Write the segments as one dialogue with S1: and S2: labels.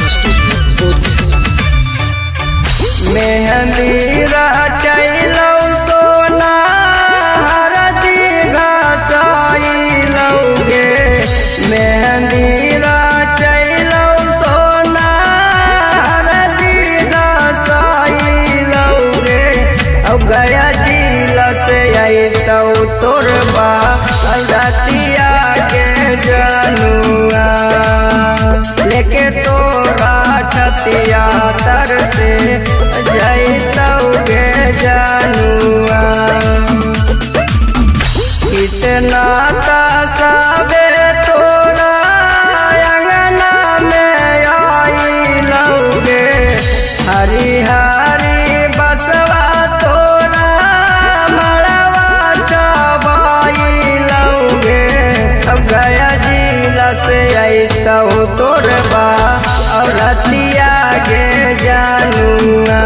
S1: Recording studio Bodh Gaya.
S2: मेहंदी रचैलौ सोना हरदी घसैलौ गे, मेहंदी रचैलौ सोना हरदी घसैलौ गे। अब गया जिला से अइतौ तोरबा रतिया के जनुआ, लेके तोरा छतिया तर से जइतौ गे जनुआ। कितना तसबे तोरा अंगना में आइलौ गे, हरी हरी बसवा तोरा मड़वा चबैलौ गे। अब गया जिला से अइतौ तोरबा और रतिया गे जनुआ,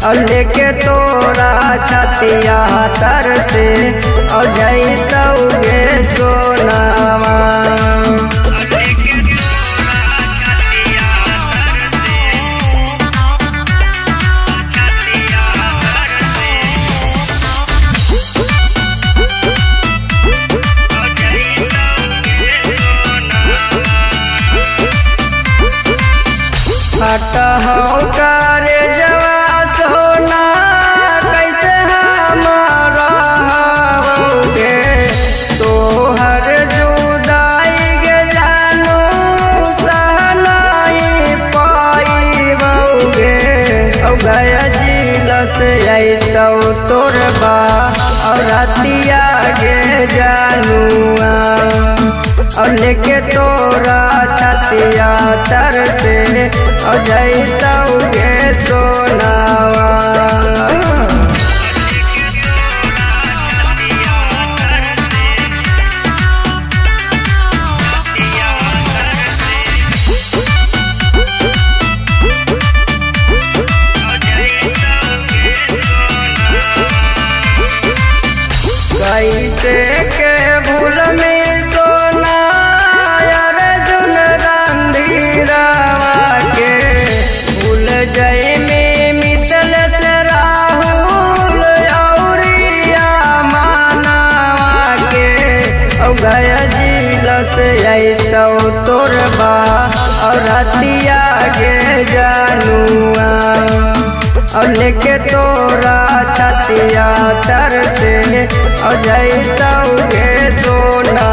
S2: और लेके तोरा छतिया तर से और जइतौ गे सोनावा। हटहौ करे जवा सोना कैसे हम रहबोगे, तोहर जुदाई गे जानू सह नहीं पाइबोगे। औ गया जिला से अइतौ तोरबा और रतिया गे जनुआ, और लेके तोरा छतिया तर से और जइतौ गे सोनावा। कैसे के भूल में सोना अर्जुन रणधीरवा के, भूल जई में मितल से राहुल औरिया मानवा के। औ गया जिला से अइतौ तोरबा और रतिया गे जनुआ, और लेके तोरा छतिया तर से और जइतौ गे सोना।